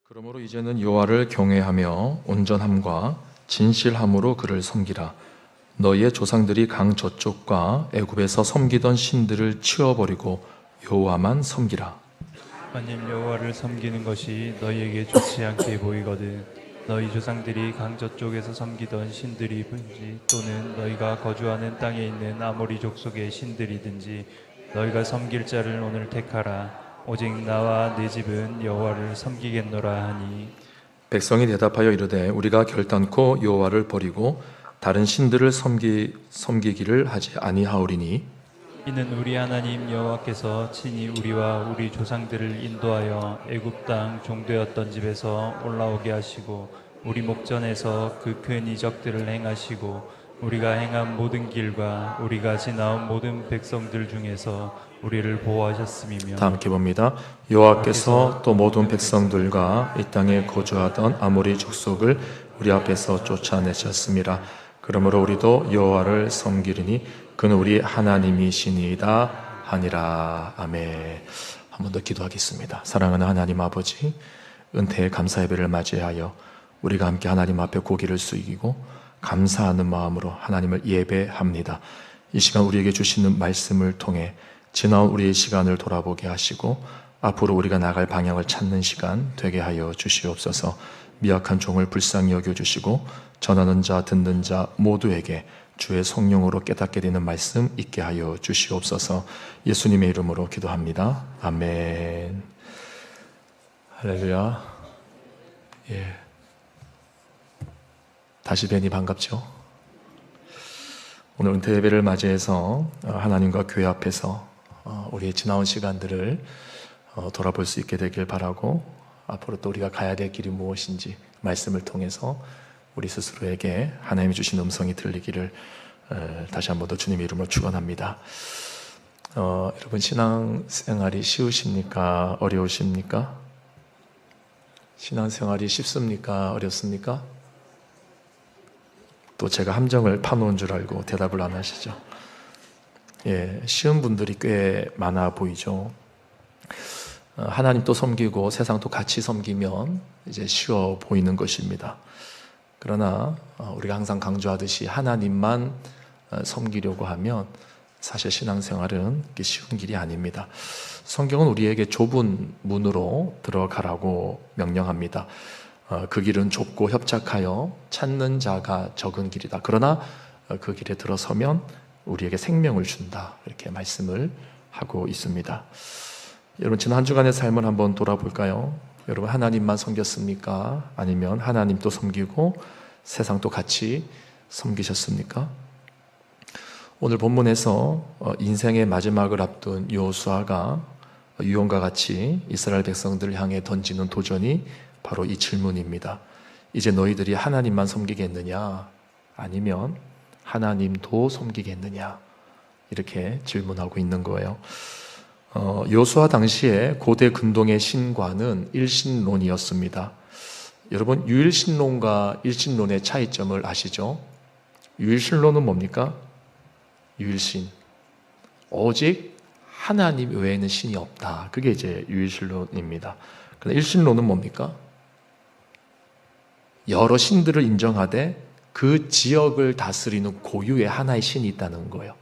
그러므로 이제는 여호와를 경외하며 온전함과 진실함으로 그를 섬기라. 너희의 조상들이 강 저쪽과 애굽에서 섬기던 신들을 치워버리고 여호와만 섬기라. 만일 여호와를 섬기는 것이 너희에게 좋지 않게 보이거든 너희 조상들이 강 저쪽에서 섬기던 신들이든지 또는 너희가 거주하는 땅에 있는 아모리 족속의 신들이든지 너희가 섬길 자를 오늘 택하라. 오직 나와 내 집은 여호와를 섬기겠노라 하니 백성이 대답하여 이르되 우리가 결단코 여호와를 버리고 다른 신들을 섬기기를 하지 아니하오리니 이는 우리 하나님 여호와께서 친히 우리와 우리 조상들을 인도하여 애굽 땅 종되었던 집에서 올라오게 하시고 우리 목전에서 그 큰 이적들을 행하시고 우리가 행한 모든 길과 우리가 지나온 모든 백성들 중에서 우리를 보호하셨음이며. 다 함께 봅니다. 여호와께서 또 모든 백성들과 이 땅에 거주하던 아모리 족속을 우리 앞에서 쫓아내셨습니다. 그러므로 우리도 여호와를 섬기리니 그는 우리 하나님이시니이다 하니라. 아멘. 한 번 더 기도하겠습니다. 사랑하는 하나님 아버지, 은혜의 감사 예배를 맞이하여 우리가 함께 하나님 앞에 고기를 숙이고 감사하는 마음으로 하나님을 예배합니다. 이 시간 우리에게 주시는 말씀을 통해 지나온 우리의 시간을 돌아보게 하시고 앞으로 우리가 나갈 방향을 찾는 시간 되게 하여 주시옵소서. 미약한 종을 불쌍히 여겨주시고 전하는 자 듣는 자 모두에게 주의 성령으로 깨닫게 되는 말씀 있게 하여 주시옵소서. 예수님의 이름으로 기도합니다. 아멘. 할렐루야. 예. 다시 뵈니 반갑죠? 오늘 은퇴 예배를 맞이해서 하나님과 교회 앞에서 우리의 지나온 시간들을 돌아볼 수 있게 되길 바라고 앞으로 또 우리가 가야 될 길이 무엇인지 말씀을 통해서 우리 스스로에게 하나님이 주신 음성이 들리기를 다시 한 번 더 주님의 이름으로 축원합니다. 여러분 신앙생활이 쉬우십니까? 어려우십니까? 신앙생활이 쉽습니까? 어렵습니까? 또 제가 함정을 파놓은 줄 알고 대답을 안 하시죠? 예, 쉬운 분들이 꽤 많아 보이죠. 하나님 또 섬기고 세상 또 같이 섬기면 이제 쉬워 보이는 것입니다. 그러나 우리가 항상 강조하듯이 하나님만 섬기려고 하면 사실 신앙생활은 쉬운 길이 아닙니다. 성경은 우리에게 좁은 문으로 들어가라고 명령합니다. 그 길은 좁고 협착하여 찾는 자가 적은 길이다. 그러나 그 길에 들어서면 우리에게 생명을 준다. 이렇게 말씀을 하고 있습니다. 여러분 지난 한 주간의 삶을 한번 돌아볼까요? 여러분 하나님만 섬겼습니까? 아니면 하나님 또 섬기고 세상 또 같이 섬기셨습니까? 오늘 본문에서 인생의 마지막을 앞둔 여호수아가 유언과 같이 이스라엘 백성들을 향해 던지는 도전이 바로 이 질문입니다. 이제 너희들이 하나님만 섬기겠느냐? 아니면 하나님도 섬기겠느냐? 이렇게 질문하고 있는 거예요. 여호수아 당시에 고대 근동의 신과는 일신론이었습니다. 여러분 유일신론과 일신론의 차이점을 아시죠? 유일신론은 뭡니까? 유일신. 오직 하나님 외에는 신이 없다. 그게 이제 유일신론입니다. 그런데 일신론은 뭡니까? 여러 신들을 인정하되 그 지역을 다스리는 고유의 하나의 신이 있다는 거예요.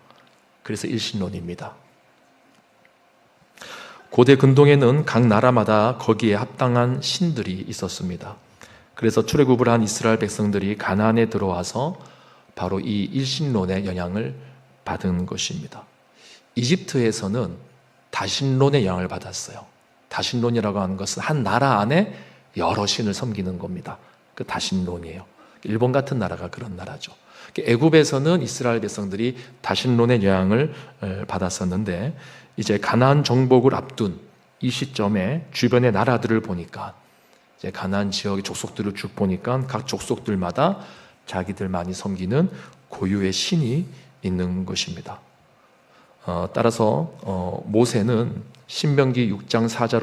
그래서 일신론입니다. 고대 근동에는 각 나라마다 거기에 합당한 신들이 있었습니다. 그래서 출애굽을 한 이스라엘 백성들이 가나안에 들어와서 바로 이 일신론의 영향을 받은 것입니다. 이집트에서는 다신론의 영향을 받았어요. 다신론이라고 하는 것은 한 나라 안에 여러 신을 섬기는 겁니다. 그 다신론이에요. 일본 같은 나라가 그런 나라죠. 애굽에서는 이스라엘 백성들이 다신론의 영향을 받았었는데 이제 가나안 정복을 앞둔 이 시점에 주변의 나라들을 보니까 이제 가나안 지역의 족속들을 쭉 보니까 각 족속들마다 자기들만이 섬기는 고유의 신이 있는 것입니다. 따라서 모세는 신명기 6장 4절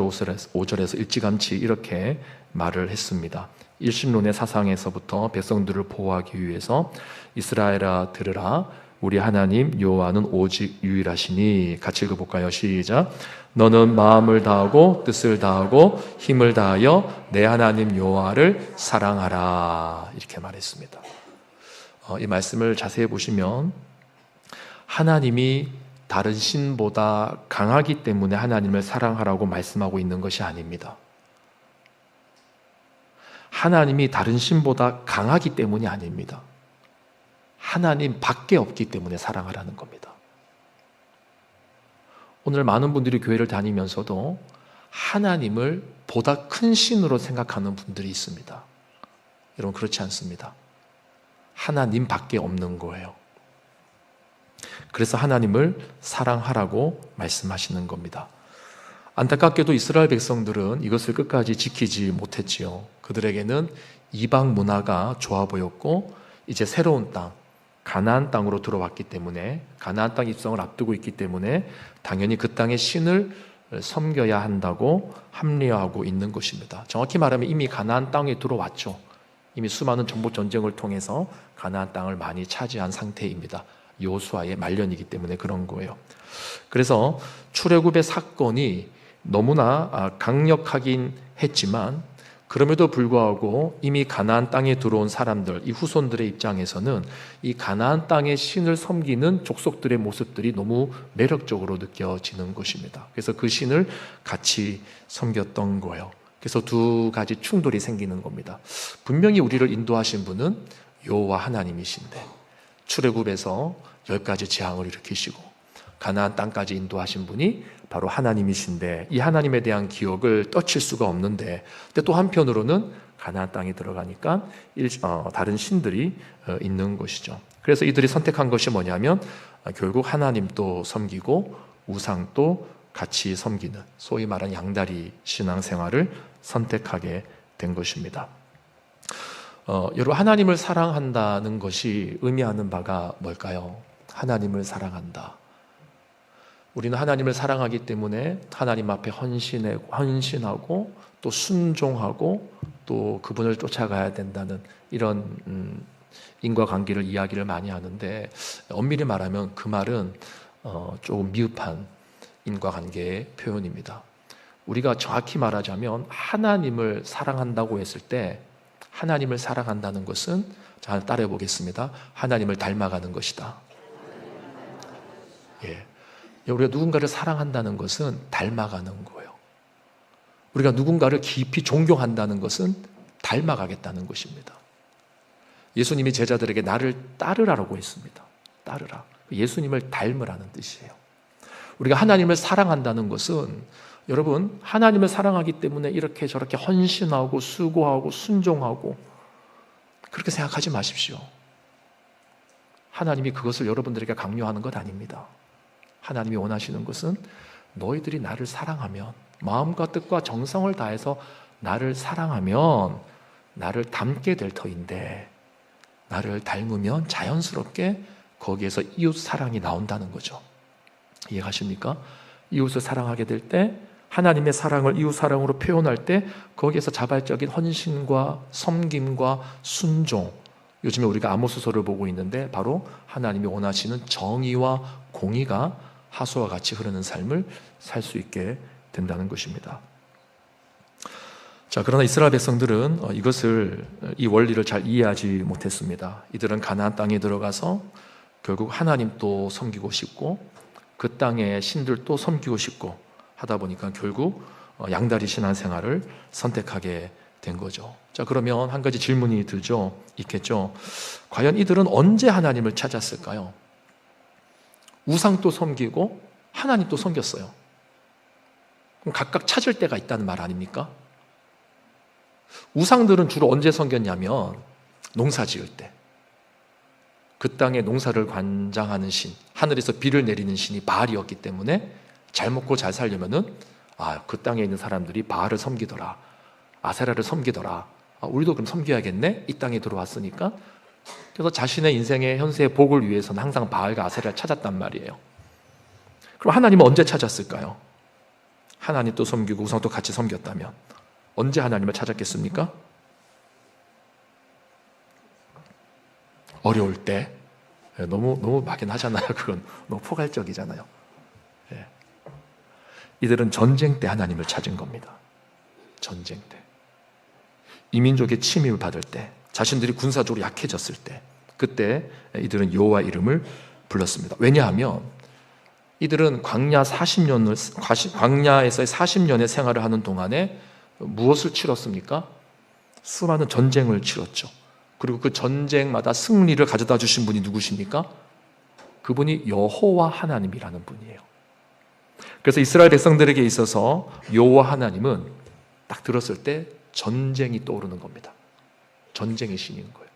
5절에서 일찌감치 이렇게 말을 했습니다. 일신론의 사상에서부터 백성들을 보호하기 위해서 이스라엘아 들으라 우리 하나님 여호와는 오직 유일하시니. 같이 읽어볼까요? 시작. 너는 마음을 다하고 뜻을 다하고 힘을 다하여 내 하나님 여호와를 사랑하라. 이렇게 말했습니다. 이 말씀을 자세히 보시면 하나님이 다른 신보다 강하기 때문에 하나님을 사랑하라고 말씀하고 있는 것이 아닙니다. 하나님이 다른 신보다 강하기 때문이 아닙니다. 하나님 밖에 없기 때문에 사랑하라는 겁니다. 오늘 많은 분들이 교회를 다니면서도 하나님을 보다 큰 신으로 생각하는 분들이 있습니다. 여러분, 그렇지 않습니다. 하나님 밖에 없는 거예요. 그래서 하나님을 사랑하라고 말씀하시는 겁니다. 안타깝게도 이스라엘 백성들은 이것을 끝까지 지키지 못했지요. 그들에게는 이방 문화가 좋아 보였고 이제 새로운 땅, 가나안 땅으로 들어왔기 때문에, 가나안 땅 입성을 앞두고 있기 때문에 당연히 그 땅의 신을 섬겨야 한다고 합리화하고 있는 것입니다. 정확히 말하면 이미 가나안 땅에 들어왔죠. 이미 수많은 정복 전쟁을 통해서 가나안 땅을 많이 차지한 상태입니다. 여호수아의 말년이기 때문에 그런 거예요. 그래서 출애굽의 사건이 너무나 강력하긴 했지만 그럼에도 불구하고 이미 가나안 땅에 들어온 사람들, 이 후손들의 입장에서는 이 가나안 땅의 신을 섬기는 족속들의 모습들이 너무 매력적으로 느껴지는 것입니다. 그래서 그 신을 같이 섬겼던 거예요. 그래서 두 가지 충돌이 생기는 겁니다. 분명히 우리를 인도하신 분은 여호와 하나님이신데 출애굽에서 10가지 재앙을 일으키시고 가나안 땅까지 인도하신 분이 바로 하나님이신데 이 하나님에 대한 기억을 떠칠 수가 없는데, 근데 또 한편으로는 가나안 땅에 들어가니까 다른 신들이 있는 것이죠. 그래서 이들이 선택한 것이 뭐냐면 결국 하나님도 섬기고 우상도 같이 섬기는, 소위 말하는 양다리 신앙생활을 선택하게 된 것입니다. 여러분, 하나님을 사랑한다는 것이 의미하는 바가 뭘까요? 하나님을 사랑한다. 우리는 하나님을 사랑하기 때문에 하나님 앞에 헌신하고 또 순종하고 또 그분을 쫓아가야 된다는 이런 인과관계를 이야기를 많이 하는데, 엄밀히 말하면 그 말은 조금 미흡한 인과관계의 표현입니다. 우리가 정확히 말하자면 하나님을 사랑한다고 했을 때, 하나님을 사랑한다는 것은, 자, 따라해 보겠습니다. 하나님을 닮아가는 것이다. 예. 우리가 누군가를 사랑한다는 것은 닮아가는 거예요. 우리가 누군가를 깊이 존경한다는 것은 닮아가겠다는 것입니다. 예수님이 제자들에게 나를 따르라고 했습니다. 따르라. 예수님을 닮으라는 뜻이에요. 우리가 하나님을 사랑한다는 것은, 여러분, 하나님을 사랑하기 때문에 이렇게 저렇게 헌신하고 수고하고 순종하고 그렇게 생각하지 마십시오. 하나님이 그것을 여러분들에게 강요하는 것 아닙니다. 하나님이 원하시는 것은 너희들이 나를 사랑하면, 마음과 뜻과 정성을 다해서 나를 사랑하면 나를 닮게 될 터인데, 나를 닮으면 자연스럽게 거기에서 이웃 사랑이 나온다는 거죠. 이해가십니까? 이웃을 사랑하게 될 때, 하나님의 사랑을 이웃 사랑으로 표현할 때 거기에서 자발적인 헌신과 섬김과 순종, 요즘에 우리가 아모스서를 보고 있는데 바로 하나님이 원하시는 정의와 공의가 하수와 같이 흐르는 삶을 살 수 있게 된다는 것입니다. 자, 그러나 이스라엘 백성들은 이 원리를 잘 이해하지 못했습니다. 이들은 가나안 땅에 들어가서 결국 하나님도 섬기고 싶고 그 땅의 신들도 섬기고 싶고 하다 보니까 결국 양다리 신앙생활을 선택하게 된 거죠. 자, 그러면 한 가지 질문이 있겠죠. 과연 이들은 언제 하나님을 찾았을까요? 우상도 섬기고 하나님도 섬겼어요. 그럼 각각 찾을 때가 있다는 말 아닙니까? 우상들은 주로 언제 섬겼냐면 농사 지을 때, 그 땅의 농사를 관장하는 신, 하늘에서 비를 내리는 신이 바알이었기 때문에 잘 먹고 잘 살려면은 그 땅에 있는 사람들이 바알을 섬기더라, 아세라를 섬기더라, 우리도 그럼 섬겨야겠네, 이 땅에 들어왔으니까. 그래서 자신의 인생의 현세의 복을 위해서는 항상 바알과 아세라를 찾았단 말이에요. 그럼 하나님은 언제 찾았을까요? 하나님도 섬기고 우상도 같이 섬겼다면 언제 하나님을 찾았겠습니까? 어려울 때, 너무 막연하잖아요. 그건 너무 포괄적이잖아요. 예. 이들은 전쟁 때 하나님을 찾은 겁니다. 전쟁 때. 이민족의 침입을 받을 때, 자신들이 군사적으로 약해졌을 때, 그때 이들은 여호와 이름을 불렀습니다. 왜냐하면 이들은 광야에서의 40년의 생활을 하는 동안에 무엇을 치렀습니까? 수많은 전쟁을 치렀죠. 그리고 그 전쟁마다 승리를 가져다 주신 분이 누구십니까? 그분이 여호와 하나님이라는 분이에요. 그래서 이스라엘 백성들에게 있어서 여호와 하나님은 딱 들었을 때 전쟁이 떠오르는 겁니다. 전쟁의 신인 거예요.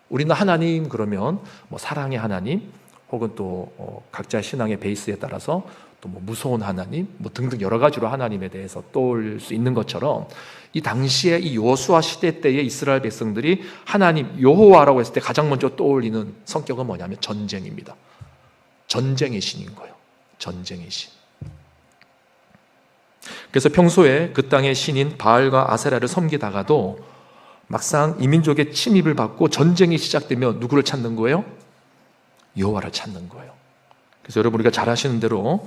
우리는 하나님 그러면 뭐 사랑의 하나님, 혹은 또 각자의 신앙의 베이스에 따라서 또 뭐 무서운 하나님, 뭐 등등 여러 가지로 하나님에 대해서 떠올릴 수 있는 것처럼, 이 당시에 이 여호수아 시대 때의 이스라엘 백성들이 하나님 여호와라고 했을 때 가장 먼저 떠올리는 성격은 뭐냐면 전쟁입니다. 전쟁의 신인 거예요. 전쟁의 신. 그래서 평소에 그 땅의 신인 바알과 아세라를 섬기다가도 막상 이민족의 침입을 받고 전쟁이 시작되면 누구를 찾는 거예요? 여호와를 찾는 거예요. 그래서 여러분, 우리가 잘 아시는 대로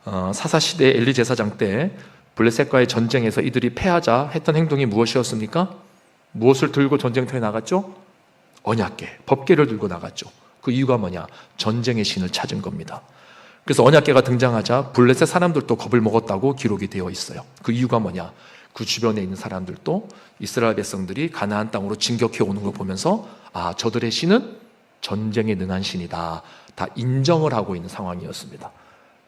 사사시대 엘리 제사장 때 블레셋과의 전쟁에서 이들이 패하자 했던 행동이 무엇이었습니까? 무엇을 들고 전쟁터에 나갔죠? 언약궤, 법궤를 들고 나갔죠. 그 이유가 뭐냐? 전쟁의 신을 찾은 겁니다. 그래서 언약궤가 등장하자 블레셋 사람들도 겁을 먹었다고 기록이 되어 있어요. 그 이유가 뭐냐? 그 주변에 있는 사람들도 이스라엘 백성들이 가나안 땅으로 진격해 오는 걸 보면서 저들의 신은 전쟁에 능한 신이다, 다 인정을 하고 있는 상황이었습니다.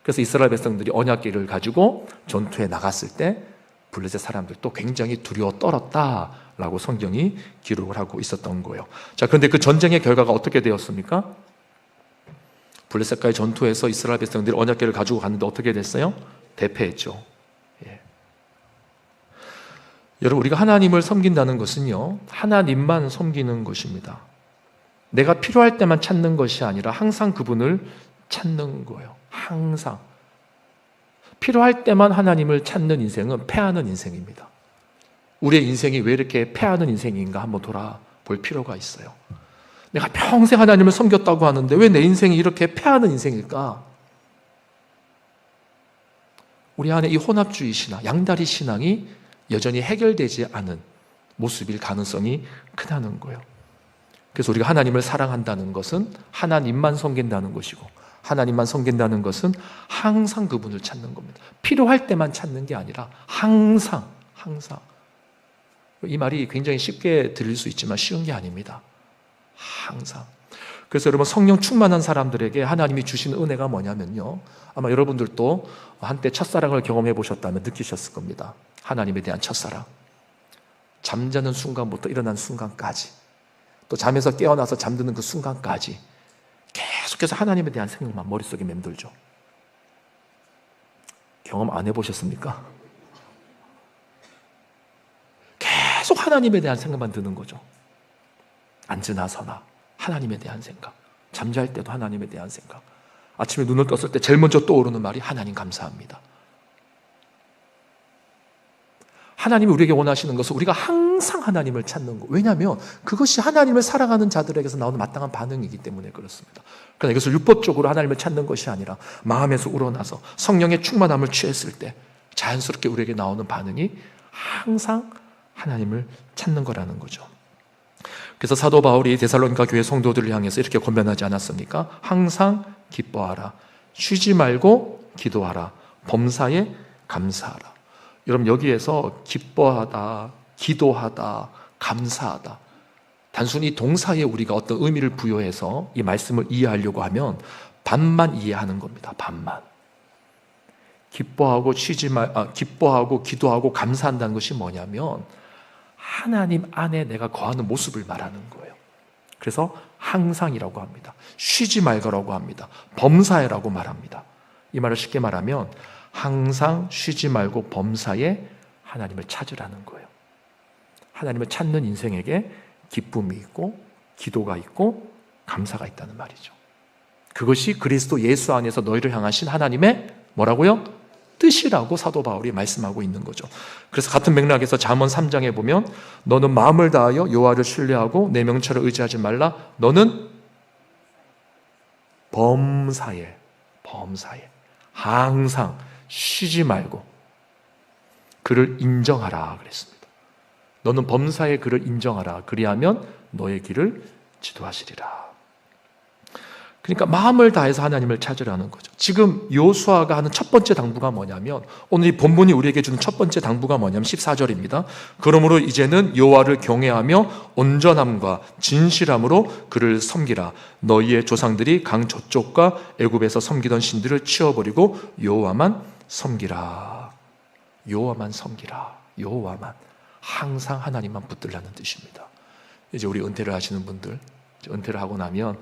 그래서 이스라엘 백성들이 언약궤를 가지고 전투에 나갔을 때 블레셋 사람들도 굉장히 두려워 떨었다라고 성경이 기록을 하고 있었던 거예요. 자, 그런데 그 전쟁의 결과가 어떻게 되었습니까? 블레셋과의 전투에서 이스라엘 백성들이 언약궤를 가지고 갔는데 어떻게 됐어요? 대패했죠. 예. 여러분, 우리가 하나님을 섬긴다는 것은요, 하나님만 섬기는 것입니다. 내가 필요할 때만 찾는 것이 아니라 항상 그분을 찾는 거예요. 항상. 필요할 때만 하나님을 찾는 인생은 패하는 인생입니다. 우리의 인생이 왜 이렇게 패하는 인생인가 한번 돌아볼 필요가 있어요. 내가 평생 하나님을 섬겼다고 하는데 왜 내 인생이 이렇게 패하는 인생일까? 우리 안에 이 혼합주의 신앙, 양다리 신앙이 여전히 해결되지 않은 모습일 가능성이 크다는 거예요. 그래서 우리가 하나님을 사랑한다는 것은 하나님만 섬긴다는 것이고, 하나님만 섬긴다는 것은 항상 그분을 찾는 겁니다. 필요할 때만 찾는 게 아니라 항상. 이 말이 굉장히 쉽게 들릴 수 있지만 쉬운 게 아닙니다. 항상. 그래서 여러분, 성령 충만한 사람들에게 하나님이 주시는 은혜가 뭐냐면요, 아마 여러분들도 한때 첫사랑을 경험해 보셨다면 느끼셨을 겁니다. 하나님에 대한 첫사랑. 잠자는 순간부터 일어난 순간까지, 또 잠에서 깨어나서 잠드는 그 순간까지 계속해서 하나님에 대한 생각만 머릿속에 맴돌죠. 경험 안 해보셨습니까? 계속 하나님에 대한 생각만 드는 거죠. 앉으나 서나 하나님에 대한 생각, 잠잘 때도 하나님에 대한 생각, 아침에 눈을 떴을 때 제일 먼저 떠오르는 말이 하나님 감사합니다. 하나님이 우리에게 원하시는 것은 우리가 항상 하나님을 찾는 것. 왜냐하면 그것이 하나님을 사랑하는 자들에게서 나오는 마땅한 반응이기 때문에 그렇습니다. 그러나 이것을 율법적으로 하나님을 찾는 것이 아니라 마음에서 우러나서 성령의 충만함을 취했을 때 자연스럽게 우리에게 나오는 반응이 항상 하나님을 찾는 거라는 거죠. 그래서 사도 바울이 데살로니가 교회 성도들을 향해서 이렇게 권면하지 않았습니까? 항상 기뻐하라, 쉬지 말고 기도하라, 범사에 감사하라. 여러분, 여기에서 기뻐하다, 기도하다, 감사하다, 단순히 동사에 우리가 어떤 의미를 부여해서 이 말씀을 이해하려고 하면 반만 이해하는 겁니다. 반만. 기뻐하고 기뻐하고 기도하고 감사한다는 것이 뭐냐면 하나님 안에 내가 거하는 모습을 말하는 거예요. 그래서 항상이라고 합니다. 쉬지 말거라고 합니다. 범사에라고 말합니다. 이 말을 쉽게 말하면 항상 쉬지 말고 범사에 하나님을 찾으라는 거예요. 하나님을 찾는 인생에게 기쁨이 있고 기도가 있고 감사가 있다는 말이죠. 그것이 그리스도 예수 안에서 너희를 향하신 하나님의 뭐라고요? 뜻이라고 사도 바울이 말씀하고 있는 거죠. 그래서 같은 맥락에서 잠언 3장에 보면 너는 마음을 다하여 여호와를 신뢰하고 내 명철을 의지하지 말라. 너는 범사에 항상 쉬지 말고 그를 인정하라 그랬습니다. 너는 범사에 그를 인정하라. 그리하면 너의 길을 지도하시리라. 그러니까 마음을 다해서 하나님을 찾으라는 거죠. 지금 여호수아가 하는 첫 번째 당부가 뭐냐면, 오늘 이 본문이 우리에게 주는 첫 번째 당부가 뭐냐면 14절입니다. 그러므로 이제는 여호와를 경외하며 온전함과 진실함으로 그를 섬기라. 너희의 조상들이 강 저쪽과 애굽에서 섬기던 신들을 치워버리고 여호와만 섬기라. 여호와만 섬기라. 여호와만. 항상 하나님만 붙들라는 뜻입니다. 이제 우리 은퇴를 하시는 분들, 은퇴를 하고 나면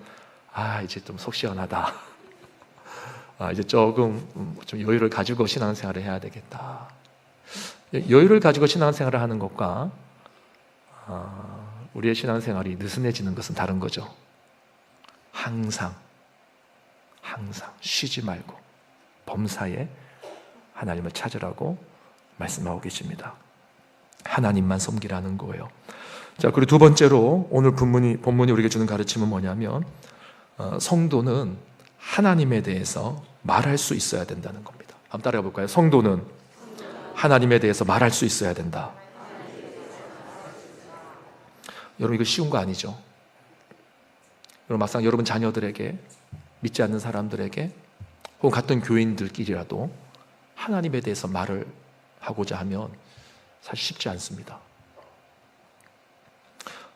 이제 좀 속 시원하다. 이제 조금 좀 여유를 가지고 신앙생활을 해야 되겠다. 여유를 가지고 신앙생활을 하는 것과 우리의 신앙생활이 느슨해지는 것은 다른 거죠. 항상 쉬지 말고 범사에 하나님을 찾으라고 말씀하고 계십니다. 하나님만 섬기라는 거예요. 자, 그리고 두 번째로 오늘 본문이 우리에게 주는 가르침은 뭐냐면, 성도는 하나님에 대해서 말할 수 있어야 된다는 겁니다. 한번 따라가 볼까요? 성도는 하나님에 대해서 말할 수 있어야 된다. 여러분, 이거 쉬운 거 아니죠? 여러분, 막상 여러분 자녀들에게, 믿지 않는 사람들에게, 혹은 같은 교인들끼리라도 하나님에 대해서 말을 하고자 하면 사실 쉽지 않습니다.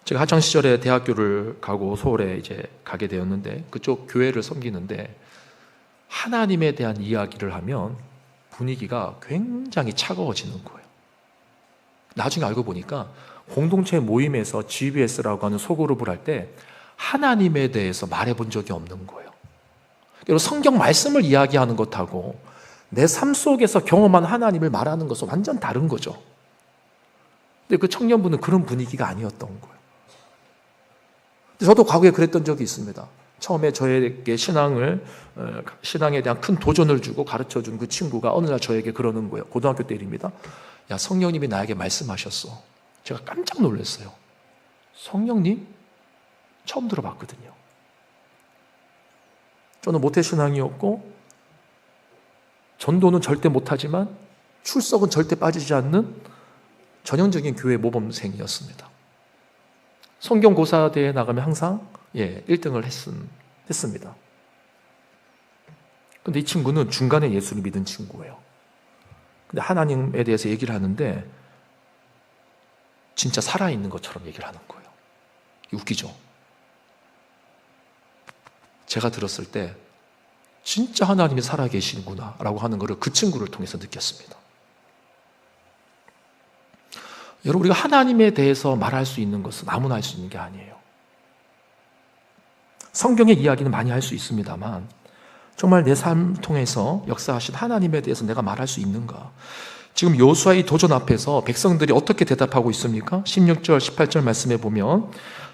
제가 학창 시절에 대학교를 가고 서울에 이제 가게 되었는데, 그쪽 교회를 섬기는데 하나님에 대한 이야기를 하면 분위기가 굉장히 차가워지는 거예요. 나중에 알고 보니까 공동체 모임에서 GBS라고 하는 소그룹을 할 때 하나님에 대해서 말해본 적이 없는 거예요. 여러분, 성경 말씀을 이야기하는 것하고 내 삶 속에서 경험한 하나님을 말하는 것은 완전 다른 거죠. 근데 그 청년분은 그런 분위기가 아니었던 거예요. 저도 과거에 그랬던 적이 있습니다. 처음에 저에게 신앙에 대한 큰 도전을 주고 가르쳐준 그 친구가 어느 날 저에게 그러는 거예요. 고등학교 때 일입니다. 야, 성령님이 나에게 말씀하셨어. 제가 깜짝 놀랐어요. 성령님? 처음 들어봤거든요. 저는 모태신앙이었고 전도는 절대 못하지만 출석은 절대 빠지지 않는 전형적인 교회 모범생이었습니다. 성경고사대회에 나가면 항상 1등을 했습니다. 근데 이 친구는 중간에 예수를 믿은 친구예요. 근데 하나님에 대해서 얘기를 하는데 진짜 살아있는 것처럼 얘기를 하는 거예요. 웃기죠? 제가 들었을 때 진짜 하나님이 살아계시는구나 라고 하는 것을 그 친구를 통해서 느꼈습니다. 여러분, 우리가 하나님에 대해서 말할 수 있는 것은 아무나 할 수 있는 게 아니에요. 성경의 이야기는 많이 할 수 있습니다만 정말 내 삶 통해서 역사하신 하나님에 대해서 내가 말할 수 있는가? 지금 여호수아의 도전 앞에서 백성들이 어떻게 대답하고 있습니까? 16절, 18절 말씀에 보면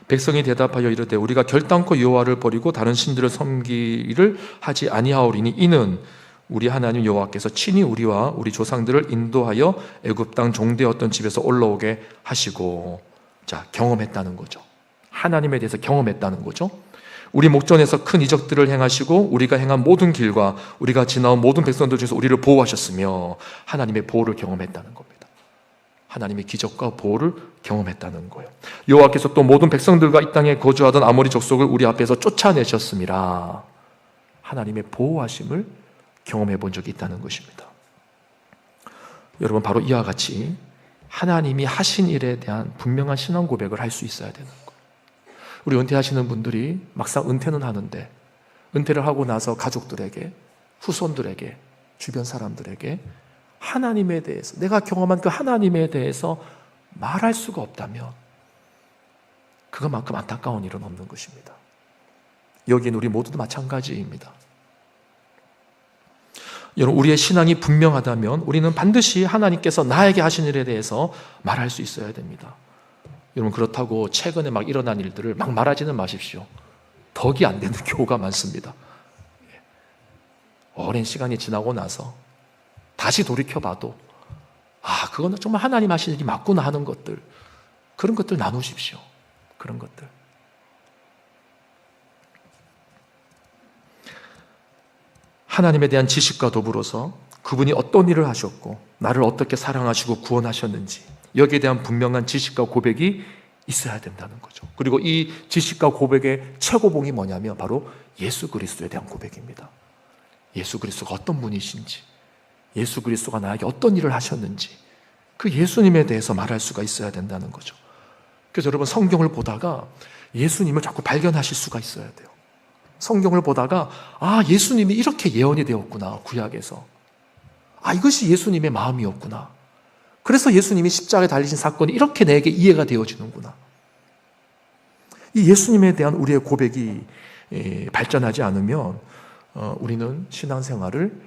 백성이 대답하여 이르되 우리가 결단코 여호와를 버리고 다른 신들을 섬기를 하지 아니하오리니 이는 우리 하나님 여호와께서 친히 우리와 우리 조상들을 인도하여 애굽 땅 종되었던 집에서 올라오게 하시고, 자, 경험했다는 거죠. 하나님에 대해서 경험했다는 거죠. 우리 목전에서 큰 이적들을 행하시고 우리가 행한 모든 길과 우리가 지나온 모든 백성들 중에서 우리를 보호하셨으며 하나님의 보호를 경험했다는 겁니다. 하나님의 기적과 보호를 경험했다는 거예요. 여호와께서 또 모든 백성들과 이 땅에 거주하던 아모리 족속을 우리 앞에서 쫓아내셨음이라. 하나님의 보호하심을 경험해 본 적이 있다는 것입니다. 여러분, 바로 이와 같이 하나님이 하신 일에 대한 분명한 신앙 고백을 할 수 있어야 되는 거예요. 우리 은퇴하시는 분들이 막상 은퇴는 하는데 은퇴를 하고 나서 가족들에게, 후손들에게, 주변 사람들에게 하나님에 대해서, 내가 경험한 그 하나님에 대해서 말할 수가 없다면 그것만큼 안타까운 일은 없는 것입니다. 여기엔 우리 모두도 마찬가지입니다. 여러분, 우리의 신앙이 분명하다면 우리는 반드시 하나님께서 나에게 하신 일에 대해서 말할 수 있어야 됩니다. 여러분, 그렇다고 최근에 막 일어난 일들을 막 말하지는 마십시오. 덕이 안 되는 경우가 많습니다. 오랜 시간이 지나고 나서 다시 돌이켜봐도 그거는 정말 하나님 하신 일이 맞구나 하는 것들, 그런 것들 나누십시오. 그런 것들. 하나님에 대한 지식과 더불어서 그분이 어떤 일을 하셨고 나를 어떻게 사랑하시고 구원하셨는지 여기에 대한 분명한 지식과 고백이 있어야 된다는 거죠. 그리고 이 지식과 고백의 최고봉이 뭐냐면 바로 예수 그리스도에 대한 고백입니다. 예수 그리스도가 어떤 분이신지, 예수 그리스도가 나에게 어떤 일을 하셨는지 그 예수님에 대해서 말할 수가 있어야 된다는 거죠. 그래서 여러분 성경을 보다가 예수님을 자꾸 발견하실 수가 있어야 돼요. 성경을 보다가 예수님이 이렇게 예언이 되었구나, 구약에서. 이것이 예수님의 마음이었구나. 그래서 예수님이 십자가에 달리신 사건이 이렇게 내게 이해가 되어지는구나. 이 예수님에 대한 우리의 고백이 발전하지 않으면 우리는 신앙생활을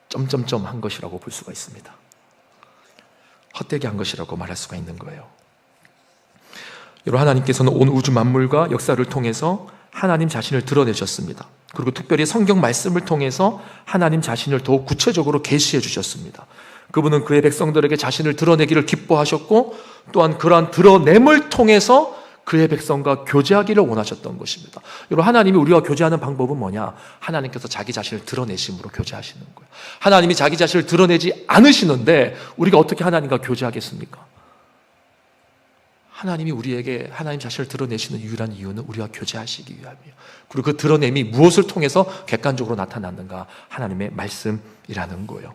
점점점 한 것이라고 볼 수가 있습니다. 헛되게 한 것이라고 말할 수가 있는 거예요. 여러분, 하나님께서는 온 우주 만물과 역사를 통해서 하나님 자신을 드러내셨습니다. 그리고 특별히 성경 말씀을 통해서 하나님 자신을 더욱 구체적으로 계시해 주셨습니다. 그분은 그의 백성들에게 자신을 드러내기를 기뻐하셨고 또한 그러한 드러냄을 통해서 그의 백성과 교제하기를 원하셨던 것입니다. 여러분, 하나님이 우리와 교제하는 방법은 뭐냐? 하나님께서 자기 자신을 드러내심으로 교제하시는 거예요. 하나님이 자기 자신을 드러내지 않으시는데 우리가 어떻게 하나님과 교제하겠습니까? 하나님이 우리에게 하나님 자신을 드러내시는 유일한 이유는 우리와 교제하시기 위함이에요. 그리고 그 드러냄이 무엇을 통해서 객관적으로 나타났는가? 하나님의 말씀이라는 거예요.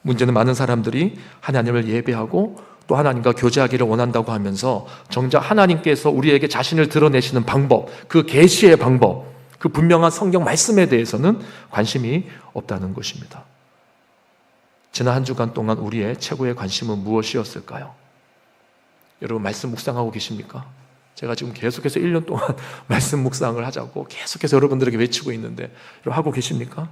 문제는 많은 사람들이 하나님을 예배하고 또 하나님과 교제하기를 원한다고 하면서 정작 하나님께서 우리에게 자신을 드러내시는 방법, 그 계시의 방법, 그 분명한 성경 말씀에 대해서는 관심이 없다는 것입니다. 지난 한 주간 동안 우리의 최고의 관심은 무엇이었을까요? 여러분, 말씀 묵상하고 계십니까? 제가 지금 계속해서 1년 동안 말씀 묵상을 하자고 계속해서 여러분들에게 외치고 있는데 여러분 하고 계십니까?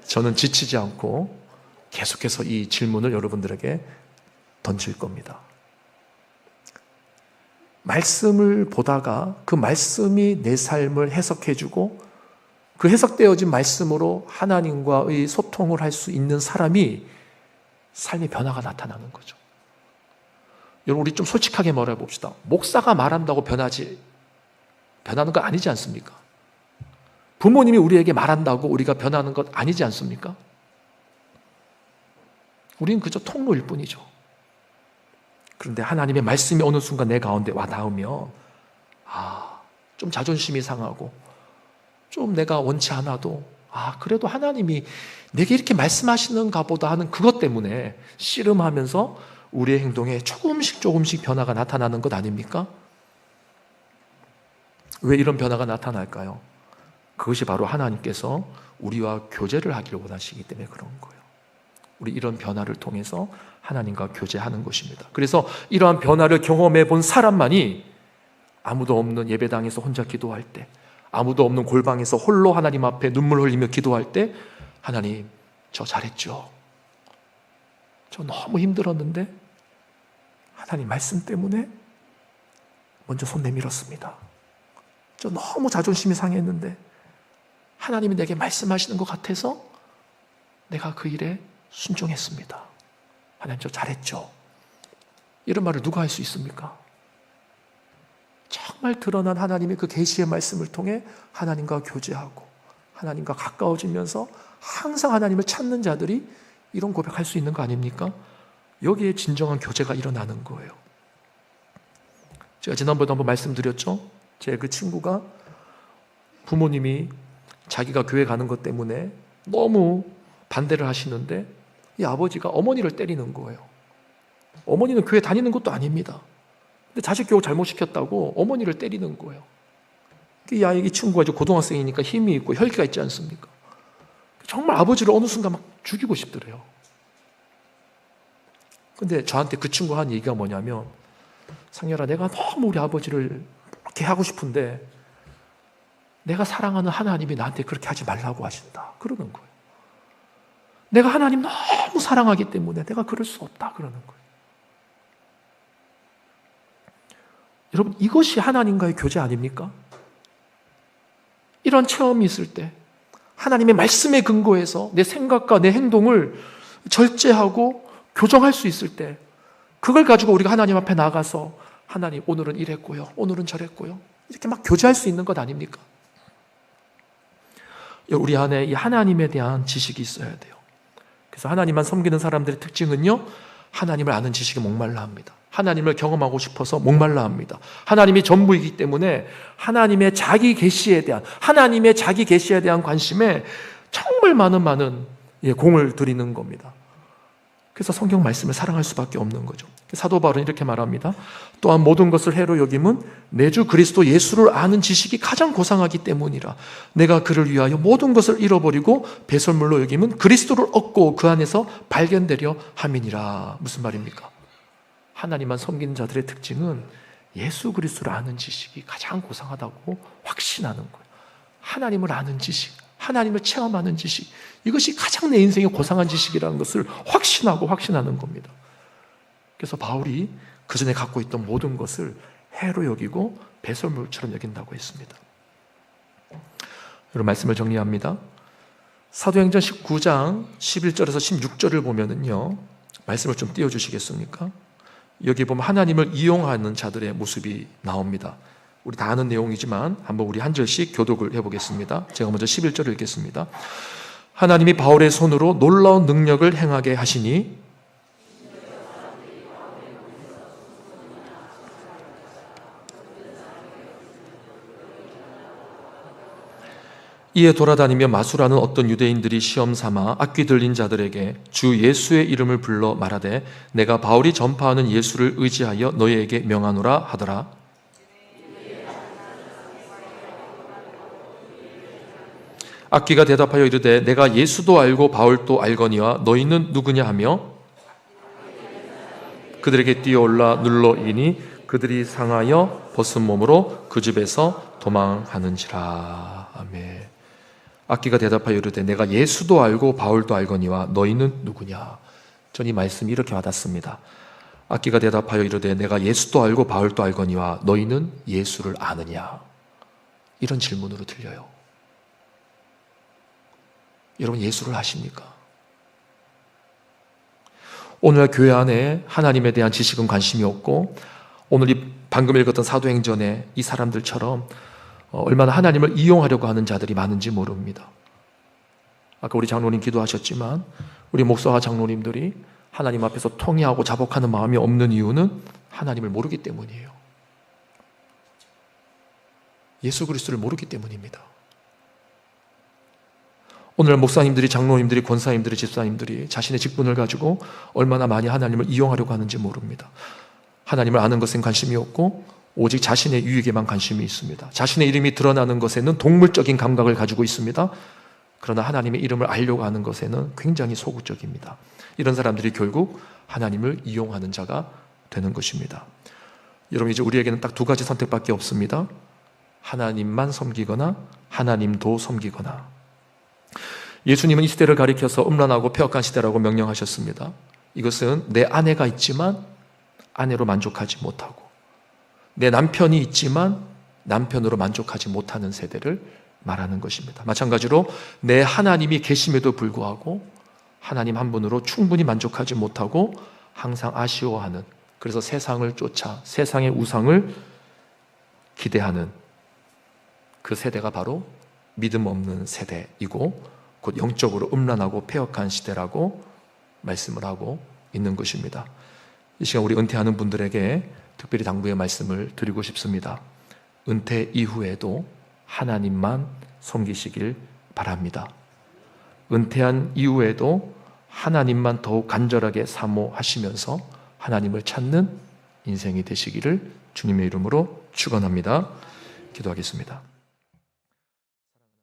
저는 지치지 않고 계속해서 이 질문을 여러분들에게 던질 겁니다. 말씀을 보다가 그 말씀이 내 삶을 해석해주고 그 해석되어진 말씀으로 하나님과의 소통을 할 수 있는 사람이 삶의 변화가 나타나는 거죠. 여러분, 우리 좀 솔직하게 말해 봅시다. 목사가 말한다고 변하는 거 아니지 않습니까? 부모님이 우리에게 말한다고 우리가 변하는 것 아니지 않습니까? 우리는 그저 통로일 뿐이죠. 그런데 하나님의 말씀이 어느 순간 내 가운데 와 닿으면 좀 자존심이 상하고 좀 내가 원치 않아도 그래도 하나님이 내게 이렇게 말씀하시는가 보다 하는 그것 때문에 씨름하면서 우리의 행동에 조금씩 변화가 나타나는 것 아닙니까? 왜 이런 변화가 나타날까요? 그것이 바로 하나님께서 우리와 교제를 하기를 원하시기 때문에 그런 거예요. 우리 이런 변화를 통해서 하나님과 교제하는 것입니다. 그래서 이러한 변화를 경험해 본 사람만이 아무도 없는 예배당에서 혼자 기도할 때, 아무도 없는 골방에서 홀로 하나님 앞에 눈물 흘리며 기도할 때, 하나님, 저 잘했죠? 저 너무 힘들었는데 하나님 말씀 때문에 먼저 손 내밀었습니다. 저 너무 자존심이 상했는데 하나님이 내게 말씀하시는 것 같아서 내가 그 일에 순종했습니다. 하나님, 저 잘했죠? 이런 말을 누가 할 수 있습니까? 정말 드러난 하나님의 그 계시의 말씀을 통해 하나님과 교제하고 하나님과 가까워지면서 항상 하나님을 찾는 자들이 이런 고백할 수 있는 거 아닙니까? 여기에 진정한 교제가 일어나는 거예요. 제가 지난번에 한번 말씀드렸죠? 제 그 친구가 부모님이 자기가 교회 가는 것 때문에 너무 반대를 하시는데 이 아버지가 어머니를 때리는 거예요. 어머니는 교회 다니는 것도 아닙니다. 근데 자식 교육 잘못 시켰다고 어머니를 때리는 거예요. 이 친구가 이제 고등학생이니까 힘이 있고 혈기가 있지 않습니까? 정말 아버지를 어느 순간 막 죽이고 싶더래요. 근데 저한테 그 친구가 한 얘기가 뭐냐면, 상렬아, 내가 너무 우리 아버지를 그렇게 하고 싶은데 내가 사랑하는 하나님이 나한테 그렇게 하지 말라고 하신다, 그러는 거예요. 내가 하나님 너무 사랑하기 때문에 내가 그럴 수 없다, 그러는 거예요. 여러분, 이것이 하나님과의 교제 아닙니까? 이런 체험이 있을 때 하나님의 말씀에 근거해서 내 생각과 내 행동을 절제하고 교정할 수 있을 때, 그걸 가지고 우리가 하나님 앞에 나가서 하나님 오늘은 이랬고요, 오늘은 저랬고요, 이렇게 막 교제할 수 있는 것 아닙니까? 우리 안에 이 하나님에 대한 지식이 있어야 돼요. 그래서 하나님만 섬기는 사람들의 특징은요, 하나님을 아는 지식에 목말라 합니다. 하나님을 경험하고 싶어서 목말라 합니다. 하나님이 전부이기 때문에 하나님의 자기 계시에 대한 관심에 정말 많은 공을 들이는 겁니다. 그래서 성경 말씀을 사랑할 수밖에 없는 거죠. 사도 바울은 이렇게 말합니다. 또한 모든 것을 해로 여김은 내 주 그리스도 예수를 아는 지식이 가장 고상하기 때문이라. 내가 그를 위하여 모든 것을 잃어버리고 배설물로 여김은 그리스도를 얻고 그 안에서 발견되려 함이니라. 무슨 말입니까? 하나님만 섬기는 자들의 특징은 예수 그리스도를 아는 지식이 가장 고상하다고 확신하는 거예요. 하나님을 아는 지식, 하나님을 체험하는 지식, 이것이 가장 내 인생의 고상한 지식이라는 것을 확신하는 겁니다. 그래서 바울이 그 전에 갖고 있던 모든 것을 해로 여기고 배설물처럼 여긴다고 했습니다. 여러분, 말씀을 정리합니다. 사도행전 19장 11절에서 16절을 보면은요, 말씀을 좀 띄워주시겠습니까? 여기 보면 하나님을 이용하는 자들의 모습이 나옵니다. 우리 다 아는 내용이지만 한번 우리 한 절씩 교독을 해보겠습니다. 제가 먼저 11절을 읽겠습니다. 하나님이 바울의 손으로 놀라운 능력을 행하게 하시니 이에 돌아다니며 마술하는 어떤 유대인들이 시험 삼아 악귀 들린 자들에게 주 예수의 이름을 불러 말하되 내가 바울이 전파하는 예수를 의지하여 너희에게 명하노라 하더라. 악귀가 대답하여 이르되 내가 예수도 알고 바울도 알거니와 너희는 누구냐 하며 그들에게 뛰어올라 눌러이니 그들이 상하여 벗은 몸으로 그 집에서 도망하는지라. 아멘. 악귀가 대답하여 이르되 내가 예수도 알고 바울도 알거니와 너희는 누구냐. 전 이 말씀이 이렇게 와닿습니다. 악귀가 대답하여 이르되 내가 예수도 알고 바울도 알거니와 너희는 예수를 아느냐. 이런 질문으로 들려요. 여러분, 예수를 아십니까? 오늘 교회 안에 하나님에 대한 지식은 관심이 없고, 오늘 이 방금 읽었던 사도행전의 이 사람들처럼 얼마나 하나님을 이용하려고 하는 자들이 많은지 모릅니다. 아까 우리 장로님 기도하셨지만 우리 목사와 장로님들이 하나님 앞에서 통회하고 자복하는 마음이 없는 이유는 하나님을 모르기 때문이에요. 예수 그리스도를 모르기 때문입니다. 오늘 목사님들이, 장로님들이, 권사님들이, 집사님들이 자신의 직분을 가지고 얼마나 많이 하나님을 이용하려고 하는지 모릅니다. 하나님을 아는 것엔 관심이 없고 오직 자신의 유익에만 관심이 있습니다. 자신의 이름이 드러나는 것에는 동물적인 감각을 가지고 있습니다. 그러나 하나님의 이름을 알려고 하는 것에는 굉장히 소극적입니다. 이런 사람들이 결국 하나님을 이용하는 자가 되는 것입니다. 여러분, 이제 우리에게는 딱 두 가지 선택밖에 없습니다. 하나님만 섬기거나 하나님도 섬기거나. 예수님은 이 시대를 가리켜서 음란하고 폐역한 시대라고 명령하셨습니다. 이것은 내 아내가 있지만 아내로 만족하지 못하고, 내 남편이 있지만 남편으로 만족하지 못하는 세대를 말하는 것입니다. 마찬가지로 내 하나님이 계심에도 불구하고 하나님 한 분으로 충분히 만족하지 못하고 항상 아쉬워하는, 그래서 세상을 쫓아 세상의 우상을 기대하는 그 세대가 바로 믿음 없는 세대이고 곧 영적으로 음란하고 폐역한 시대라고 말씀을 하고 있는 것입니다. 이 시간 우리 은퇴하는 분들에게 특별히 당부의 말씀을 드리고 싶습니다. 은퇴 이후에도 하나님만 섬기시길 바랍니다. 은퇴한 이후에도 하나님만 더욱 간절하게 사모하시면서 하나님을 찾는 인생이 되시기를 주님의 이름으로 축원합니다. 기도하겠습니다.